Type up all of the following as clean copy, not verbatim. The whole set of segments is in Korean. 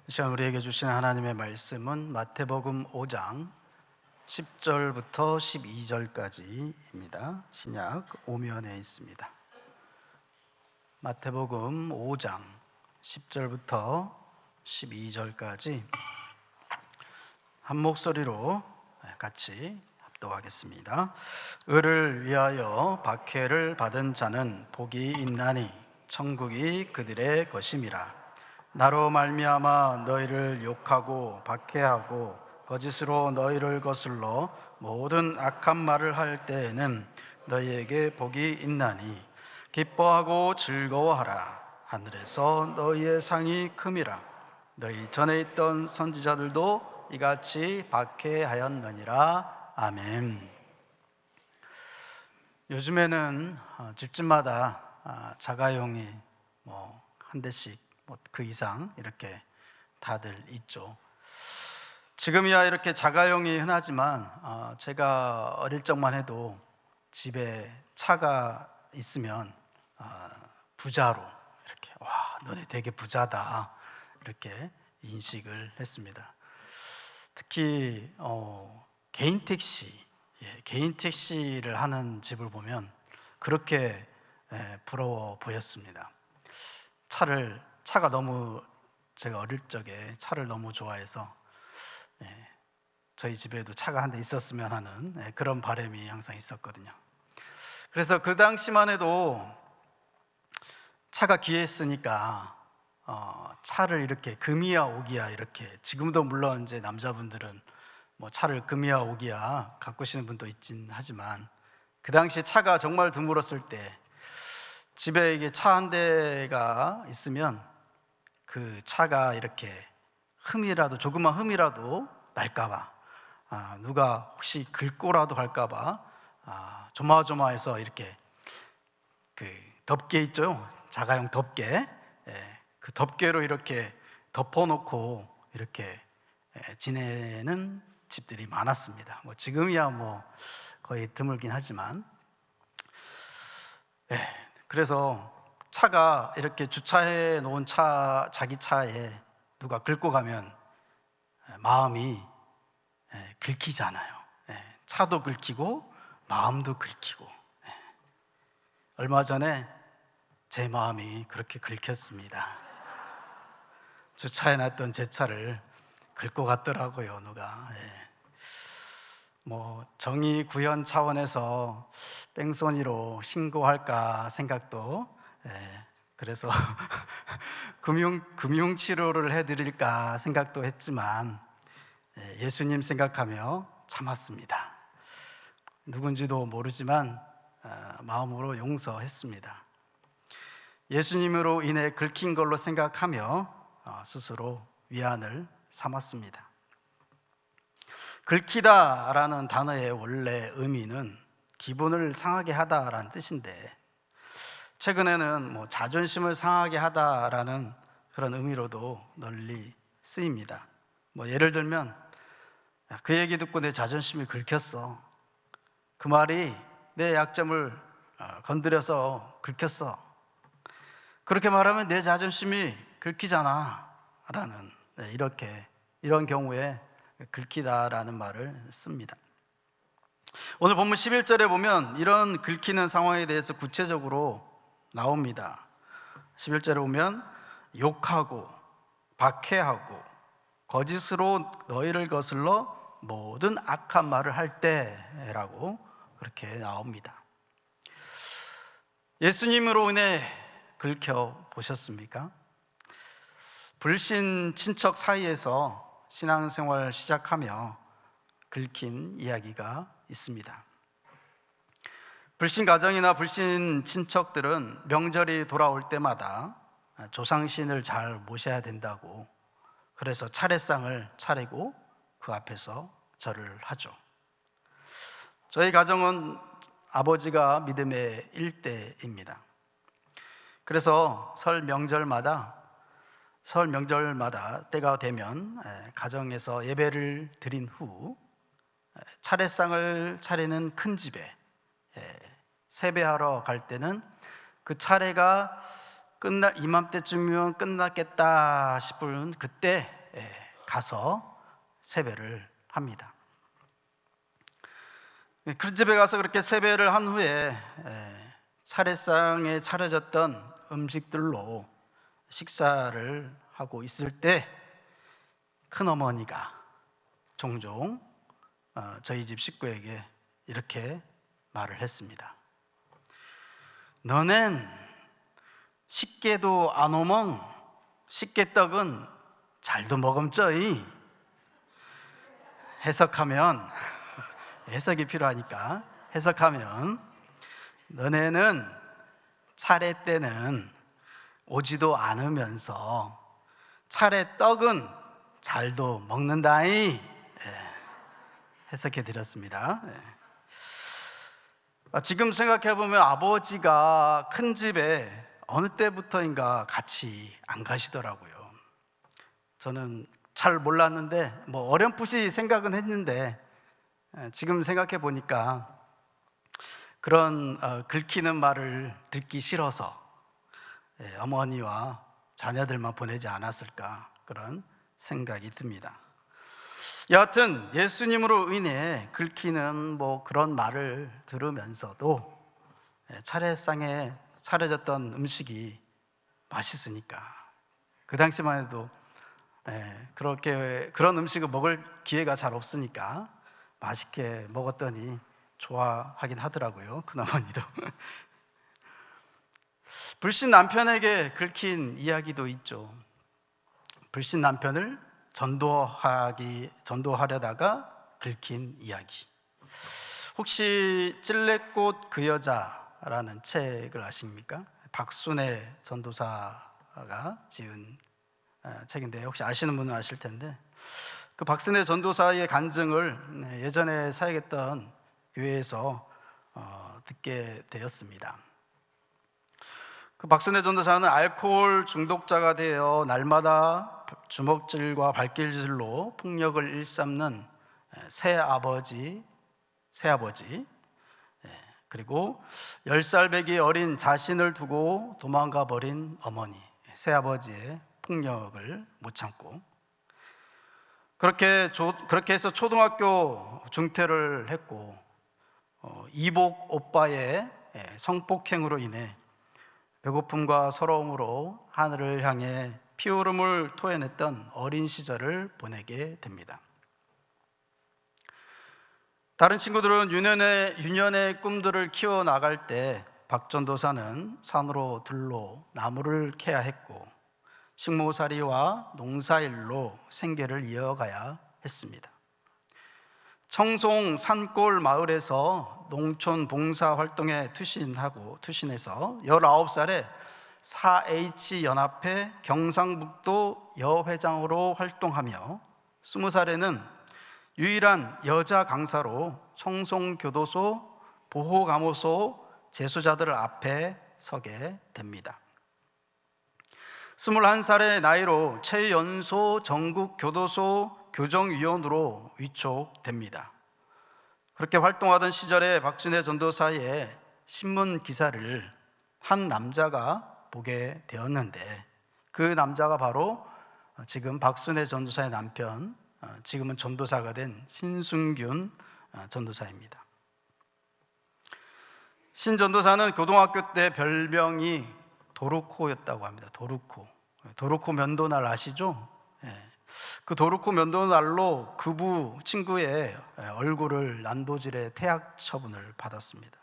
이 시간 우리에게 주신 하나님의 말씀은 마태복음 5장 10절부터 12절까지입니다. 신약 오면에 있습니다. 마태복음 5장 10절부터 12절까지 한 목소리로 같이 합독하겠습니다. 의를 위하여 박해를 받은 자는 복이 있나니 천국이 그들의 것임이라. 나로 말미암아 너희를 욕하고 박해하고 거짓으로 너희를 거슬러 모든 악한 말을 할 때에는 너희에게 복이 있나니 기뻐하고 즐거워하라. 하늘에서 너희의 상이 큼이라. 너희 전에 있던 선지자들도 이같이 박해하였느니라. 아멘. 요즘에는 집집마다 자가용이 한 대씩 그 이상 이렇게 다들 있죠. 지금이야 이렇게 자가용이 흔하지만 제가 어릴 적만 해도 집에 차가 있으면 부자로 이렇게 와 너네 되게 부자다 이렇게 인식을 했습니다. 특히 개인 택시를 하는 집을 보면 그렇게 부러워 보였습니다. 차가 너무 제가 어릴 적에 차를 너무 좋아해서 저희 집에도 차가 한 대 있었으면 하는 그런 바람이 항상 있었거든요. 그래서 그 당시만 해도 차가 귀했으니까 차를 이렇게 금이야 오기야 이렇게, 지금도 물론 이제 남자분들은 차를 금이야 오기야 가꾸시는 분도 있긴 하지만 그 당시 차가 정말 드물었을 때 집에 이게 차 한 대가 있으면 그 차가 이렇게 조그만 흠이라도 날까봐, 누가 혹시 긁고라도 갈까봐 조마조마해서 이렇게 그 덮개 있죠, 자가용 덮개, 그 덮개로 이렇게 덮어놓고 이렇게 지내는 집들이 많았습니다. 지금이야 거의 드물긴 하지만, 그래서 차가 이렇게 주차해 놓은 자기 차에 누가 긁고 가면 마음이 긁히잖아요. 차도 긁히고 마음도 긁히고. 얼마 전에 제 마음이 그렇게 긁혔습니다. 주차해 놨던 제 차를 긁고 갔더라고요, 누가. 정의 구현 차원에서 뺑소니로 신고할까 생각도, 그래서 금융 치료를 해드릴까 생각도 했지만 예수님 생각하며 참았습니다. 누군지도 모르지만 마음으로 용서했습니다. 예수님으로 인해 긁힌 걸로 생각하며 스스로 위안을 삼았습니다. 긁히다라는 단어의 원래 의미는 기분을 상하게 하다라는 뜻인데, 최근에는 자존심을 상하게 하다라는 그런 의미로도 널리 쓰입니다. 예를 들면 그 얘기 듣고 내 자존심이 긁혔어, 그 말이 내 약점을 건드려서 긁혔어, 그렇게 말하면 내 자존심이 긁히잖아 라는, 이런 경우에 긁히다라는 말을 씁니다. 오늘 본문 11절에 보면 이런 긁히는 상황에 대해서 구체적으로 나옵니다. 11절에 보면 욕하고 박해하고 거짓으로 너희를 거슬러 모든 악한 말을 할 때라고 그렇게 나옵니다. 예수님으로 인해 긁혀 보셨습니까? 불신 친척 사이에서 신앙생활 시작하며 긁힌 이야기가 있습니다. 불신 가정이나 불신 친척들은 명절이 돌아올 때마다 조상신을 잘 모셔야 된다고, 그래서 차례상을 차리고 그 앞에서 절을 하죠. 저희 가정은 아버지가 믿음의 일대입니다. 그래서 설 명절마다 때가 되면 가정에서 예배를 드린 후 차례상을 차리는 큰 집에 세배하러 갈 때는 그 차례가 이맘때쯤이면 끝났겠다 싶은 그때 가서 세배를 합니다. 그 집에 가서 그렇게 세배를 한 후에 차례상에 차려졌던 음식들로 식사를 하고 있을 때 큰어머니가 종종 저희 집 식구에게 이렇게 말을 했습니다. 너넨 식게도 안 오멍 식게떡은 잘도 먹음쩌이. 해석하면 해석이 필요하니까 해석하면 너네는 차례 때는 오지도 않으면서 차례 떡은 잘도 먹는다이. 해석해 드렸습니다. 지금 생각해 보면 아버지가 큰 집에 어느 때부터인가 같이 안 가시더라고요. 저는 잘 몰랐는데 어렴풋이 생각은 했는데 지금 생각해 보니까 그런 긁히는 말을 듣기 싫어서 어머니와 자녀들만 보내지 않았을까 그런 생각이 듭니다. 여하튼 예수님으로 인해 긁히는 그런 말을 들으면서도 차례상에 차려졌던 음식이 맛있으니까 그 당시만 해도 그렇게 그런 음식을 먹을 기회가 잘 없으니까 맛있게 먹었더니 좋아하긴 하더라고요. 큰어머니도. 불신 남편에게 긁힌 이야기도 있죠. 불신 남편을 전도하려다가 긁힌 이야기. 혹시 찔레꽃 그 여자라는 책을 아십니까? 박순애 전도사가 지은 책인데 혹시 아시는 분은 아실 텐데 그 박순애 전도사의 간증을 예전에 사역했던 교회에서 듣게 되었습니다. 그 박순애 전도사는 알코올 중독자가 되어 날마다 주먹질과 발길질로 폭력을 일삼는 새아버지 그리고 10살 배기 어린 자신을 두고 도망가 버린 어머니, 새아버지의 폭력을 못 참고 그렇게 해서 초등학교 중퇴를 했고 이복 오빠의 성폭행으로 인해 배고픔과 서러움으로 하늘을 향해 피오름을 토해냈던 어린 시절을 보내게 됩니다. 다른 친구들은 유년의 꿈들을 키워나갈 때 박 전도사는 산으로 들로 나무를 캐야 했고 식모살이와 농사일로 생계를 이어가야 했습니다. 청송 산골 마을에서 농촌 봉사 활동에 투신해서 19살에 4H 연합회 경상북도 여회장으로 활동하며 20살에는 유일한 여자 강사로 청송교도소 보호감호소 재소자들 앞에 서게 됩니다. 21살의 나이로 최연소 전국교도소 교정위원으로 위촉됩니다. 그렇게 활동하던 시절에 박순애 전도사의 신문 기사를 한 남자가 보게 되었는데 그 남자가 바로 지금 박순애 전도사의 남편, 지금은 전도사가 된 신순균 전도사입니다. 신 전도사는 고등학교 때 별명이 도르코였다고 합니다. 도르코 면도날 아시죠? 그 도르코 면도날로 그부 친구의 얼굴을 난도질해 퇴학 처분을 받았습니다.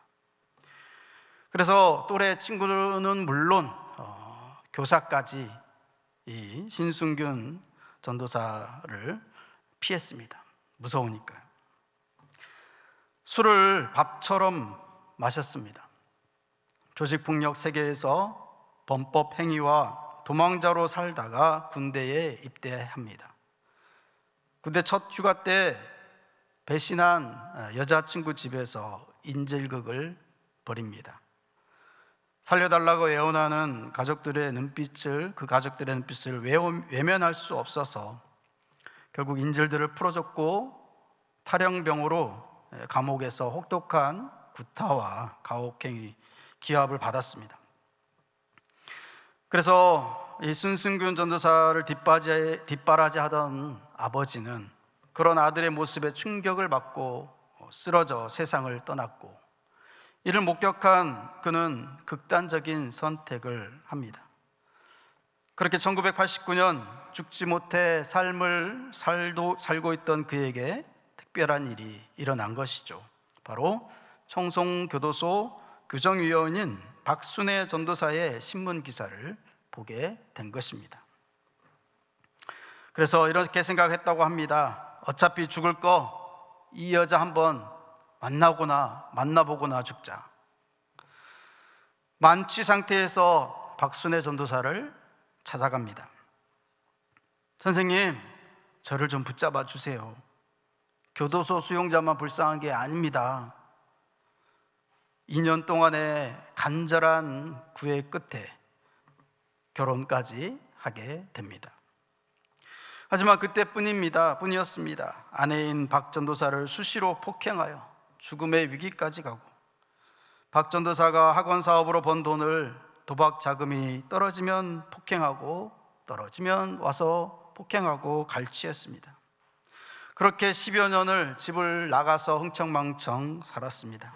그래서 또래 친구는 물론 교사까지 이 신순균 전도사를 피했습니다. 무서우니까요. 술을 밥처럼 마셨습니다. 조직폭력 세계에서 범법 행위와 도망자로 살다가 군대에 입대합니다. 군대 첫 휴가 때 배신한 여자친구 집에서 인질극을 벌입니다. 살려달라고 애원하는 그 가족들의 눈빛을 외면할 수 없어서 결국 인질들을 풀어줬고 탈영병으로 감옥에서 혹독한 구타와 가혹행위 기합을 받았습니다. 그래서 이 순승균 전도사를 뒷바라지하던 아버지는 그런 아들의 모습에 충격을 받고 쓰러져 세상을 떠났고, 이를 목격한 그는 극단적인 선택을 합니다. 그렇게 1989년 죽지 못해 삶을 살고 있던 그에게 특별한 일이 일어난 것이죠. 바로 청송교도소 교정위원인 박순애 전도사의 신문 기사를 보게 된 것입니다. 그래서 이렇게 생각했다고 합니다. 어차피 죽을 거 이 여자 한번 만나보거나 죽자. 만취 상태에서 박순애 전도사를 찾아갑니다. 선생님, 저를 좀 붙잡아 주세요. 교도소 수용자만 불쌍한 게 아닙니다. 2년 동안의 간절한 구애 끝에 결혼까지 하게 됩니다. 하지만 그때뿐이었습니다. 아내인 박 전도사를 수시로 폭행하여 죽음의 위기까지 가고, 박 전도사가 학원 사업으로 번 돈을 도박 자금이 떨어지면 폭행하고, 떨어지면 와서 폭행하고 갈취했습니다. 그렇게 10여 년을 집을 나가서 흥청망청 살았습니다.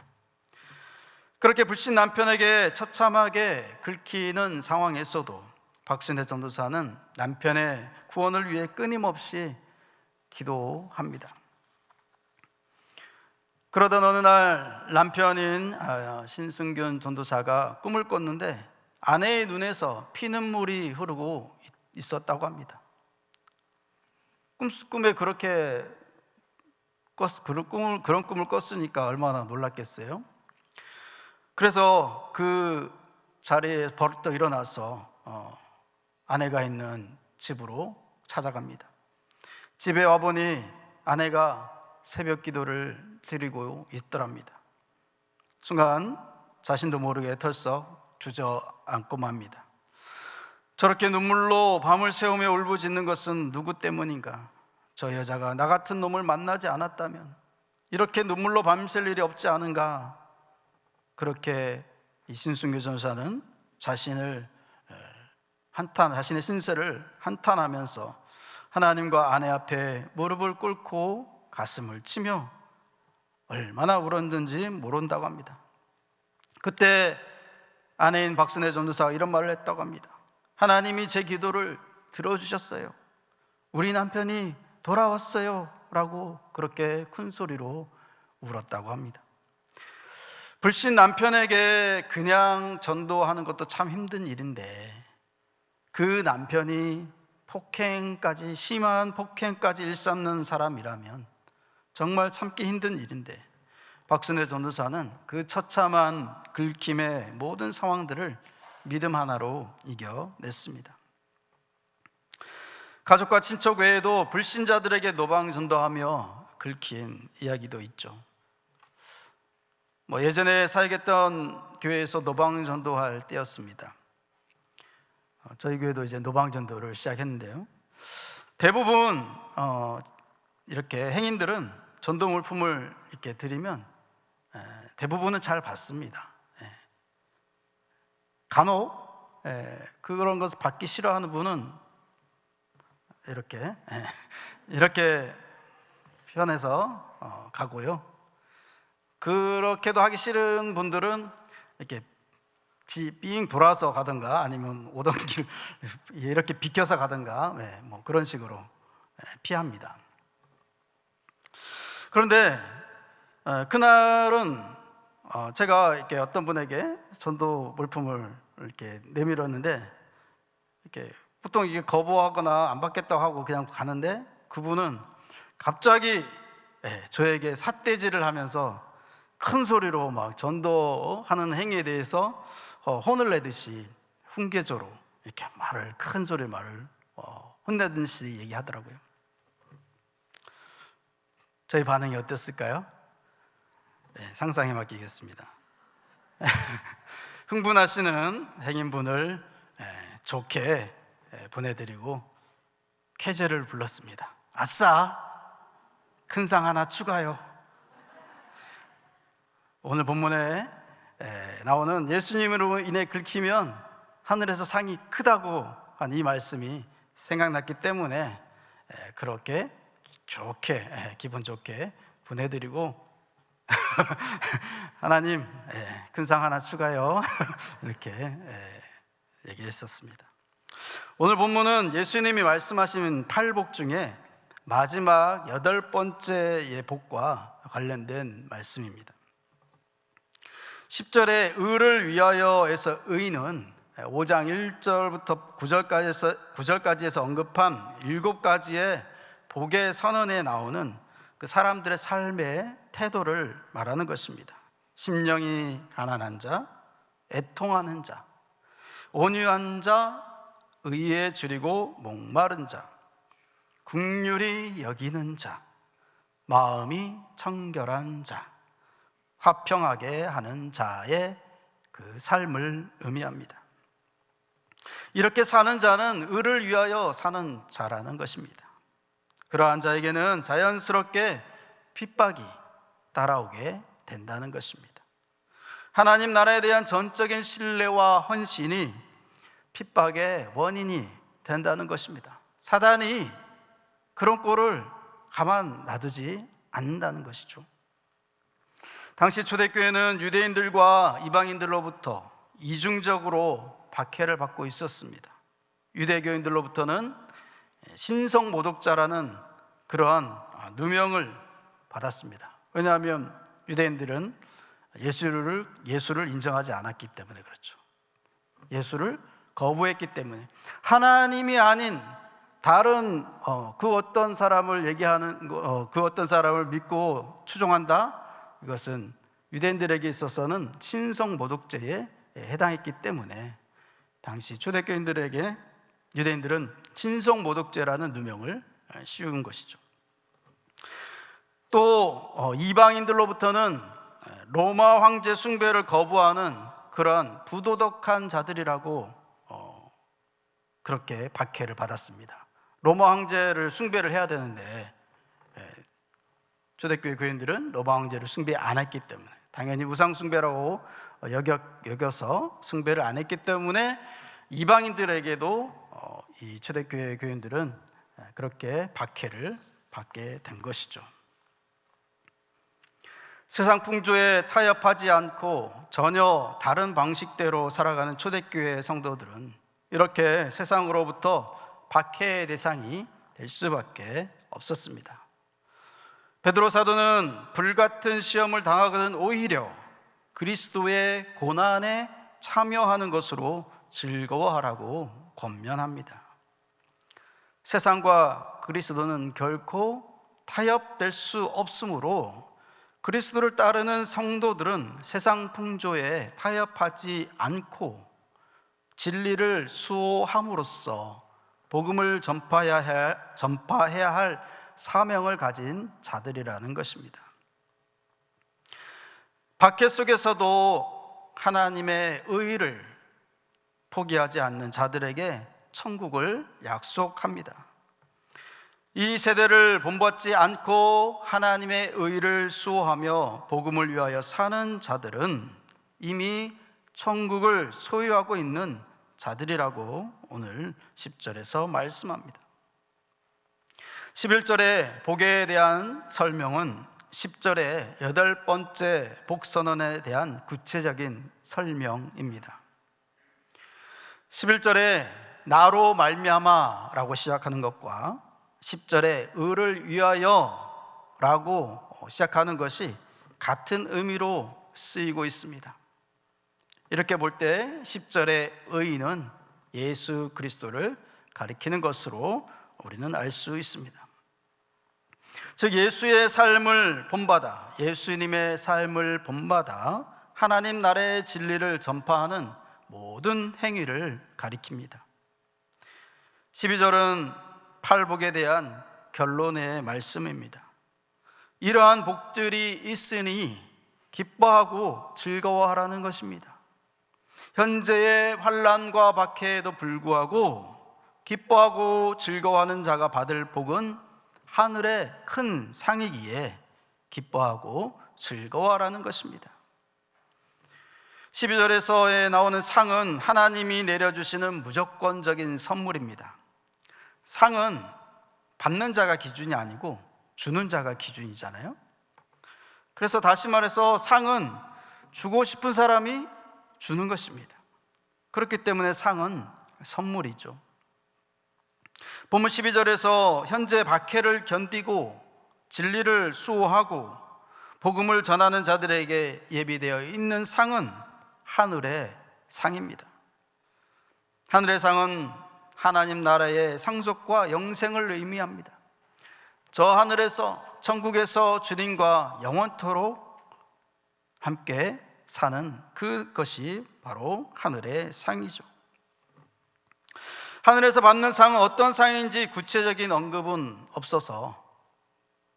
그렇게 불신 남편에게 처참하게 긁히는 상황에서도 박순애 전도사는 남편의 구원을 위해 끊임없이 기도합니다. 그러던 어느 날 남편인 신승균 전도사가 꿈을 꿨는데 아내의 눈에서 피눈물이 흐르고 있었다고 합니다. 꿈에 그런 꿈을 꿨으니까 얼마나 놀랐겠어요? 그래서 그 자리에 벌떡 일어나서 아내가 있는 집으로 찾아갑니다. 집에 와보니 아내가 새벽 기도를 드리고 있더랍니다. 순간 자신도 모르게 털썩 주저앉고 맙니다. 저렇게 눈물로 밤을 새우며 울부짖는 것은 누구 때문인가? 저 여자가 나 같은 놈을 만나지 않았다면 이렇게 눈물로 밤샐 일이 없지 않은가? 그렇게 이 신승규 전사는 자신의 신세를 한탄하면서 하나님과 아내 앞에 무릎을 꿇고 가슴을 치며 얼마나 울었는지 모른다고 합니다. 그때 아내인 박순애 전도사가 이런 말을 했다고 합니다. 하나님이 제 기도를 들어주셨어요. 우리 남편이 돌아왔어요 라고 그렇게 큰 소리로 울었다고 합니다. 불신 남편에게 그냥 전도하는 것도 참 힘든 일인데, 그 남편이 심한 폭행까지 일삼는 사람이라면 정말 참기 힘든 일인데, 박순애 전도사는 그 처참한 긁힘의 모든 상황들을 믿음 하나로 이겨냈습니다. 가족과 친척 외에도 불신자들에게 노방 전도하며 긁힌 이야기도 있죠. 예전에 사역했던 교회에서 노방 전도할 때였습니다. 저희 교회도 이제 노방 전도를 시작했는데요. 대부분 이렇게 행인들은 전도 물품을 이렇게 드리면 대부분은 잘 받습니다. 간혹 그런 것을 받기 싫어하는 분은 이렇게 편해서 가고요. 그렇게도 하기 싫은 분들은 이렇게 삥 돌아서 가든가 아니면 오던 길 이렇게 비켜서 가든가 그런 식으로 피합니다. 그런데 그날은 제가 이렇게 어떤 분에게 전도 물품을 이렇게 내밀었는데, 이렇게 보통 이게 거부하거나 안 받겠다고 하고 그냥 가는데, 그분은 갑자기 저에게 삿대질을 하면서 큰 소리로 막 전도하는 행위에 대해서 혼을 내듯이 훈계조로 이렇게 큰 소리 말을 혼내듯이 얘기하더라고요. 저희 반응이 어땠을까요? 상상에 맡기겠습니다. 흥분하시는 행인분을 좋게 보내드리고 쾌제를 불렀습니다. 아싸! 큰 상 하나 추가요. 오늘 본문에 나오는 예수님으로 인해 긁히면 하늘에서 상이 크다고 한 이 말씀이 생각났기 때문에 그렇게 좋게, 기분 좋게 보내드리고 하나님, 큰 상 하나 추가요. 이렇게 얘기했었습니다. 오늘 본문은 예수님이 말씀하신 8복 중에 마지막 8번째의 복과 관련된 말씀입니다. 10절에 의를 위하여에서 의는 5장 1절부터 9절까지에서 언급한 7가지의 복의 선언에 나오는 그 사람들의 삶의 태도를 말하는 것입니다. 심령이 가난한 자, 애통하는 자, 온유한 자, 의에 줄이고 목마른 자, 긍휼히 여기는 자, 마음이 청결한 자, 화평하게 하는 자의 그 삶을 의미합니다. 이렇게 사는 자는 의를 위하여 사는 자라는 것입니다. 그러한 자에게는 자연스럽게 핍박이 따라오게 된다는 것입니다. 하나님 나라에 대한 전적인 신뢰와 헌신이 핍박의 원인이 된다는 것입니다. 사단이 그런 꼴을 가만 놔두지 않는다는 것이죠. 당시 초대교회는 유대인들과 이방인들로부터 이중적으로 박해를 받고 있었습니다. 유대교인들로부터는 신성모독자라는 그러한 누명을 받았습니다. 왜냐하면 유대인들은 예수를 인정하지 않았기 때문에 그렇죠. 예수를 거부했기 때문에 하나님이 아닌 다른 그 어떤 사람을 얘기하는 그 어떤 사람을 믿고 추종한다. 이것은 유대인들에게 있어서는 신성모독죄에 해당했기 때문에 당시 초대교인들에게 유대인들은 신성모독죄라는 누명을 씌운 것이죠. 또 이방인들로부터는 로마 황제 숭배를 거부하는 그러한 부도덕한 자들이라고 그렇게 박해를 받았습니다. 로마 황제를 숭배를 해야 되는데 초대교회 교인들은 로마 황제를 숭배 안 했기 때문에, 당연히 우상 숭배라고 여겨서 숭배를 안 했기 때문에 이방인들에게도 이 초대교회 교인들은 그렇게 박해를 받게 된 것이죠. 세상 풍조에 타협하지 않고 전혀 다른 방식대로 살아가는 초대교회 성도들은 이렇게 세상으로부터 박해의 대상이 될 수밖에 없었습니다. 베드로 사도는 불같은 시험을 당하거든 오히려 그리스도의 고난에 참여하는 것으로 즐거워하라고 권면합니다. 세상과 그리스도는 결코 타협될 수 없으므로 그리스도를 따르는 성도들은 세상 풍조에 타협하지 않고 진리를 수호함으로써 복음을 전파해야 할 사명을 가진 자들이라는 것입니다. 박해 속에서도 하나님의 의를 포기하지 않는 자들에게 천국을 약속합니다. 이 세대를 본받지 않고 하나님의 의를 수호하며 복음을 위하여 사는 자들은 이미 천국을 소유하고 있는 자들이라고 오늘 10절에서 말씀합니다. 11절의 복에 대한 설명은 10절의 8번째 복선언에 대한 구체적인 설명입니다. 11절에 나로 말미암아라고 시작하는 것과 10절에 의를 위하여라고 시작하는 것이 같은 의미로 쓰이고 있습니다. 이렇게 볼 때 10절의 의는 예수 그리스도를 가리키는 것으로 우리는 알 수 있습니다. 즉 예수의 삶을 본받아, 예수님의 삶을 본받아 하나님 나라의 진리를 전파하는 모든 행위를 가리킵니다. 12절은 팔복에 대한 결론의 말씀입니다. 이러한 복들이 있으니 기뻐하고 즐거워하라는 것입니다. 현재의 환난과 박해에도 불구하고 기뻐하고 즐거워하는 자가 받을 복은 하늘의 큰 상이기에 기뻐하고 즐거워하라는 것입니다. 12절에서 나오는 상은 하나님이 내려주시는 무조건적인 선물입니다. 상은 받는 자가 기준이 아니고 주는 자가 기준이잖아요. 그래서 다시 말해서 상은 주고 싶은 사람이 주는 것입니다. 그렇기 때문에 상은 선물이죠. 본문 12절에서 현재 박해를 견디고 진리를 수호하고 복음을 전하는 자들에게 예비되어 있는 상은 하늘의 상입니다. 하늘의 상은 하나님 나라의 상속과 영생을 의미합니다. 저 하늘에서 천국에서 주님과 영원토록 함께 사는 그것이 바로 하늘의 상이죠. 하늘에서 받는 상은 어떤 상인지 구체적인 언급은 없어서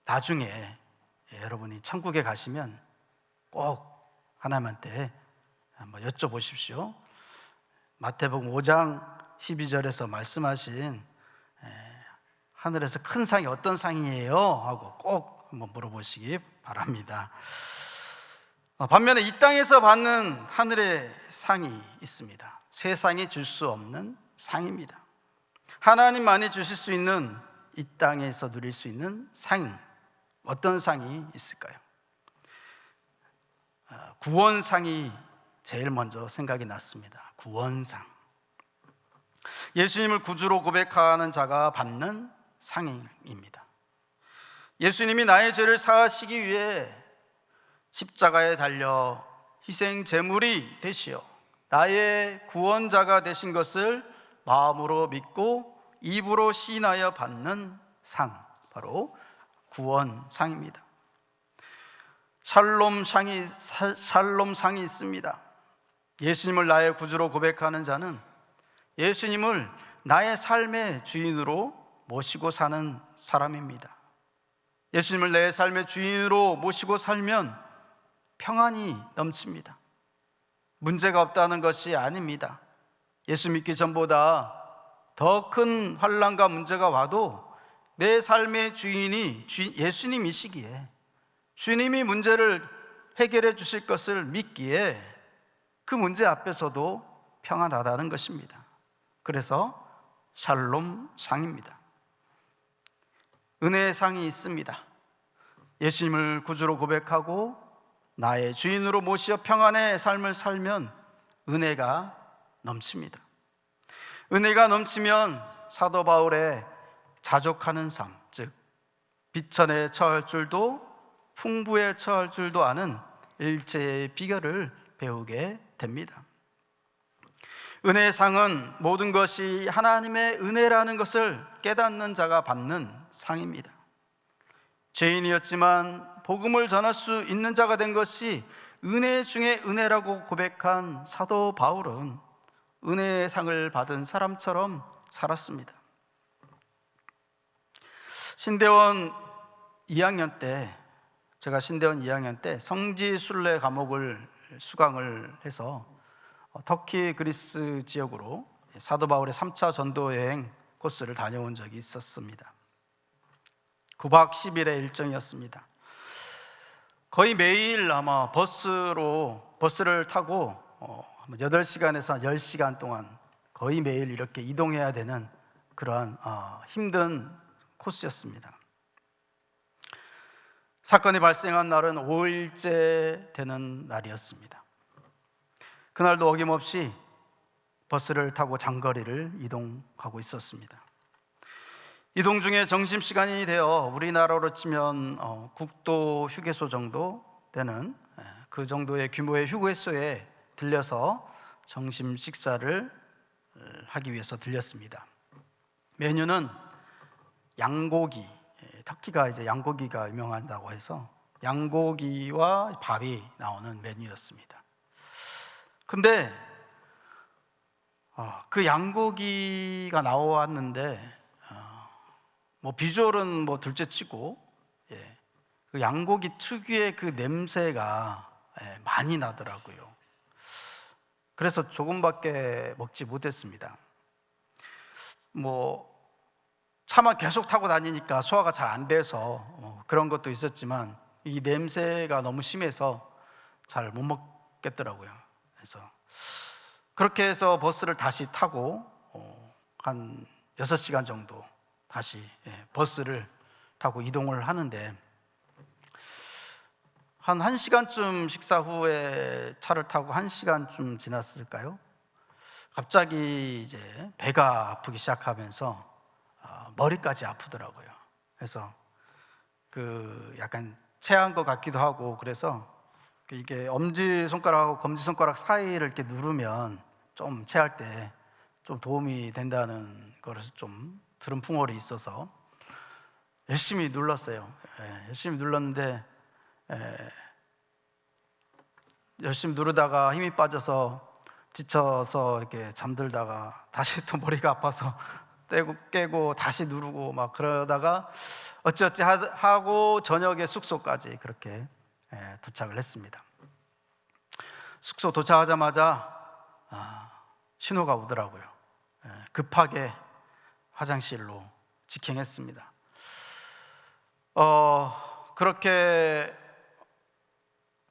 나중에 여러분이 천국에 가시면 꼭 하나님한테 한번 여쭤보십시오. 마태복음 5장 12절에서 말씀하신 하늘에서 큰 상이 어떤 상이에요? 하고 꼭 한번 물어보시기 바랍니다. 반면에 이 땅에서 받는 하늘의 상이 있습니다. 세상이 줄 수 없는 상입니다. 하나님만이 주실 수 있는 이 땅에서 누릴 수 있는 상, 어떤 상이 있을까요? 구원상이 제일 먼저 생각이 났습니다. 구원상. 예수님을 구주로 고백하는 자가 받는 상입니다. 예수님이 나의 죄를 사하시기 위해 십자가에 달려 희생 제물이 되시어 나의 구원자가 되신 것을 마음으로 믿고 입으로 시인하여 받는 상, 바로 구원상입니다. 샬롬상이 있습니다. 예수님을 나의 구주로 고백하는 자는 예수님을 나의 삶의 주인으로 모시고 사는 사람입니다. 예수님을 내 삶의 주인으로 모시고 살면 평안이 넘칩니다. 문제가 없다는 것이 아닙니다. 예수 믿기 전보다 더 큰 환난과 문제가 와도 내 삶의 주인이 예수님이시기에 주님이 문제를 해결해 주실 것을 믿기에 그 문제 앞에서도 평안하다는 것입니다. 그래서 샬롬상입니다. 은혜의 상이 있습니다. 예수님을 구주로 고백하고 나의 주인으로 모시어 평안의 삶을 살면 은혜가 넘칩니다. 은혜가 넘치면 사도 바울의 자족하는 삶, 즉 비천에 처할 줄도 풍부에 처할 줄도 아는 일체의 비결을 배우게 됩니다. 은혜의 상은 모든 것이 하나님의 은혜라는 것을 깨닫는 자가 받는 상입니다. 죄인이었지만 복음을 전할 수 있는 자가 된 것이 은혜 중에 은혜라고 고백한 사도 바울은 은혜의 상을 받은 사람처럼 살았습니다. 신대원 2학년 때, 제가 신대원 2학년 때 성지순례 과목을 수강을 해서 터키 그리스 지역으로 사도 바울의 3차 전도 여행 코스를 다녀온 적이 있었습니다. 9박 10일의 일정이었습니다. 거의 매일 아마 버스를 타고 8시간에서 10시간 동안 거의 매일 이렇게 이동해야 되는 그러한 힘든 코스였습니다. 사건이 발생한 날은 5일째 되는 날이었습니다. 그날도 어김없이 버스를 타고 장거리를 이동하고 있었습니다. 이동 중에 점심시간이 되어 우리나라로 치면 국도 휴게소 정도 되는 그 정도의 규모의 휴게소에 들려서 점심 식사를 하기 위해서 들렸습니다. 메뉴는 양고기, 터키가 이제 양고기가 유명하다고 해서 양고기와 밥이 나오는 메뉴였습니다. 근데 그 양고기가 나왔는데 비주얼은 둘째치고 그 양고기 특유의 그 냄새가 많이 나더라고요. 그래서 조금밖에 먹지 못했습니다. 차만 계속 타고 다니니까 소화가 잘 안 돼서 그런 것도 있었지만 이 냄새가 너무 심해서 잘 못 먹겠더라고요. 그래서 그렇게 해서 버스를 다시 타고 한 6시간 정도 다시 버스를 타고 이동을 하는데, 한 1시간쯤 식사 후에 차를 타고 1시간쯤 지났을까요? 갑자기 이제 배가 아프기 시작하면서 머리까지 아프더라고요. 그래서 그 약간 체한 것 같기도 하고, 그래서 이게 엄지손가락하고 검지손가락 사이를 이렇게 누르면 좀 체할 때 좀 도움이 된다는 것을 좀 들은 풍월이 있어서 열심히 눌렀어요. 열심히 눌렀는데 열심히 누르다가 힘이 빠져서 지쳐서 이렇게 잠들다가 다시 또 머리가 아파서 깨고 다시 누르고 막 그러다가 어찌어찌 하고 저녁에 숙소까지 그렇게 도착을 했습니다. 숙소 도착하자마자 신호가 오더라고요. 급하게 화장실로 직행했습니다. 그렇게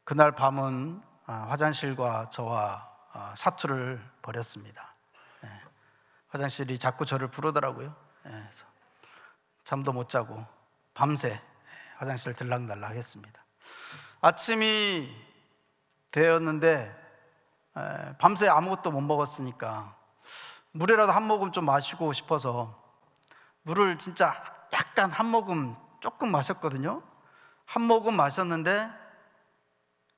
그날 밤은 화장실과 저와 사투를 벌였습니다. 화장실이 자꾸 저를 부르더라고요. 그래서 잠도 못 자고 밤새 화장실을 들락날락 했습니다. 아침이 되었는데 밤새 아무것도 못 먹었으니까 물이라도 한 모금 좀 마시고 싶어서 물을 진짜 약간 한 모금 조금 마셨거든요. 한 모금 마셨는데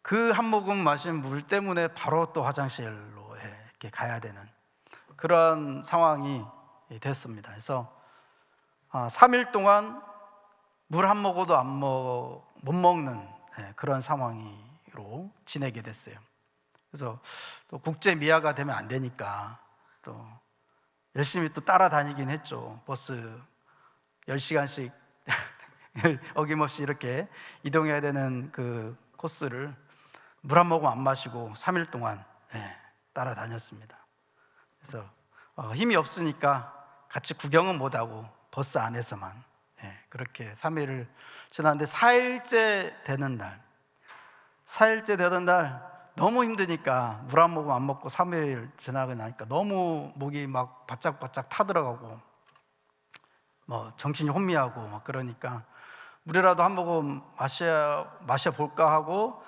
그 한 모금 마신 물 때문에 바로 또 화장실로 이렇게 가야 되는 그런 상황이 됐습니다. 그래서 3일 동안 물 한 모금도 못 먹는 그런 상황으로 지내게 됐어요. 그래서 또 국제 미아가 되면 안 되니까 또 열심히 또 따라다니긴 했죠. 버스 10시간씩 어김없이 이렇게 이동해야 되는 그 코스를 물 한 모금 안 마시고 3일 동안 따라다녔습니다. 그래서 힘이 없으니까 같이 구경은 못하고 버스 안에서만 그렇게 3일을 지났는데 4일째 되는 날 너무 힘드니까 물 한 모금 안 먹고 3일 지나고 나니까 너무 목이 막 바짝바짝 타들어가고 뭐 정신이 혼미하고 막 그러니까 물이라도 한 모금 마셔볼까 하고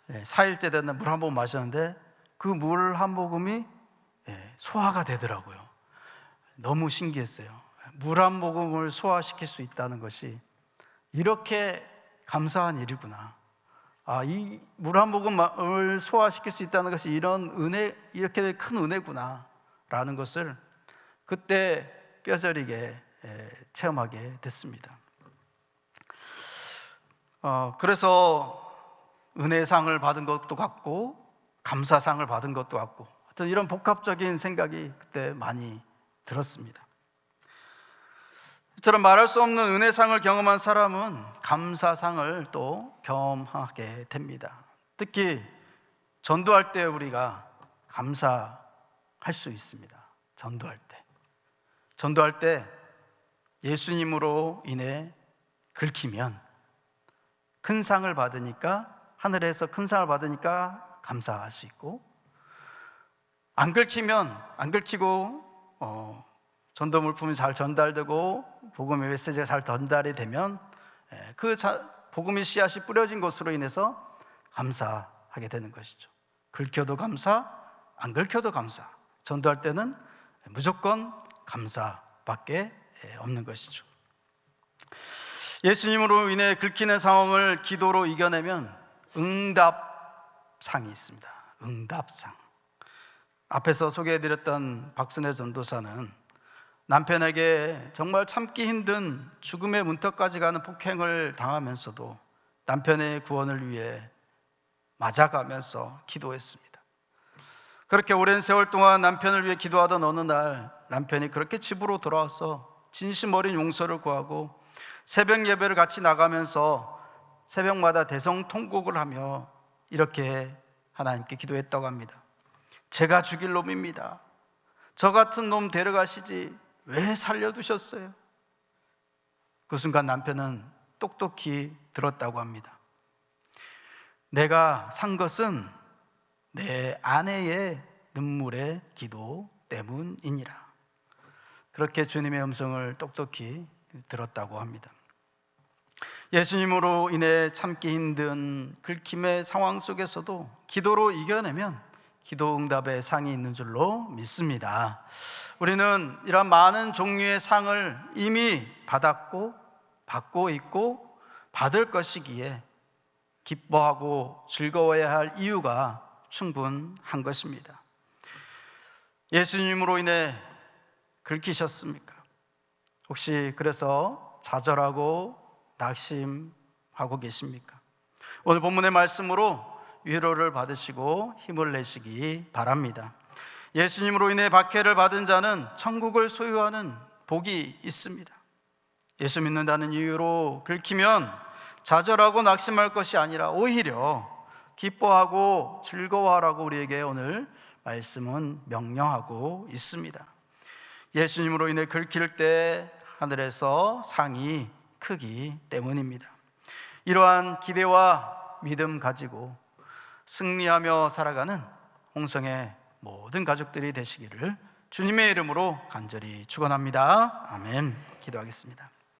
4일째 되는 물 한 모금 마셨는데 그 물 한 모금이 소화가 되더라고요. 너무 신기했어요. 물 한 모금을 소화시킬 수 있다는 것이 이렇게 감사한 일이구나. 이 물 한 모금을 소화시킬 수 있다는 것이 이런 은혜, 이렇게 큰 은혜구나 라는 것을 그때 뼈저리게 체험하게 됐습니다. 그래서 은혜상을 받은 것도 같고 감사상을 받은 것도 같고 하여튼 이런 복합적인 생각이 그때 많이 들었습니다. 이처럼 말할 수 없는 은혜상을 경험한 사람은 감사상을 또 경험하게 됩니다. 특히 전도할 때 우리가 감사할 수 있습니다. 전도할 때 예수님으로 인해 긁히면 큰 상을 받으니까, 하늘에서 큰 상을 받으니까 감사할 수 있고, 안 긁히고 전도 물품이 잘 전달되고 복음의 메시지가 잘 전달이 되면 그 복음의 씨앗이 뿌려진 것으로 인해서 감사하게 되는 것이죠. 긁혀도 감사, 안 긁혀도 감사. 전도할 때는 무조건 감사밖에 없는 것이죠. 예수님으로 인해 긁히는 상황을 기도로 이겨내면 응답상이 있습니다. 응답상. 앞에서 소개해드렸던 박순애 전도사는 남편에게 정말 참기 힘든 죽음의 문턱까지 가는 폭행을 당하면서도 남편의 구원을 위해 맞아가면서 기도했습니다. 그렇게 오랜 세월 동안 남편을 위해 기도하던 어느 날 남편이 그렇게 집으로 돌아와서 진심 어린 용서를 구하고 새벽 예배를 같이 나가면서 새벽마다 대성통곡을 하며 이렇게 하나님께 기도했다고 합니다. 제가 죽일 놈입니다. 저 같은 놈 데려가시지 왜 살려두셨어요? 그 순간 남편은 똑똑히 들었다고 합니다. 내가 산 것은 내 아내의 눈물의 기도 때문이니라. 그렇게 주님의 음성을 똑똑히 들었다고 합니다. 예수님으로 인해 참기 힘든 긁힘의 상황 속에서도 기도로 이겨내면 기도 응답의 상이 있는 줄로 믿습니다. 우리는 이런 많은 종류의 상을 이미 받았고 받고 있고 받을 것이기에 기뻐하고 즐거워해야 할 이유가 충분한 것입니다. 예수님으로 인해 긁히셨습니까? 혹시 그래서 좌절하고 낙심하고 계십니까? 오늘 본문의 말씀으로 위로를 받으시고 힘을 내시기 바랍니다. 예수님으로 인해 박해를 받은 자는 천국을 소유하는 복이 있습니다. 예수 믿는다는 이유로 긁히면 좌절하고 낙심할 것이 아니라 오히려 기뻐하고 즐거워하라고 우리에게 오늘 말씀은 명령하고 있습니다. 예수님으로 인해 긁힐 때 하늘에서 상이 크기 때문입니다. 이러한 기대와 믿음 가지고 승리하며 살아가는 홍성의 모든 가족들이 되시기를 주님의 이름으로 간절히 축원합니다. 아멘. 기도하겠습니다.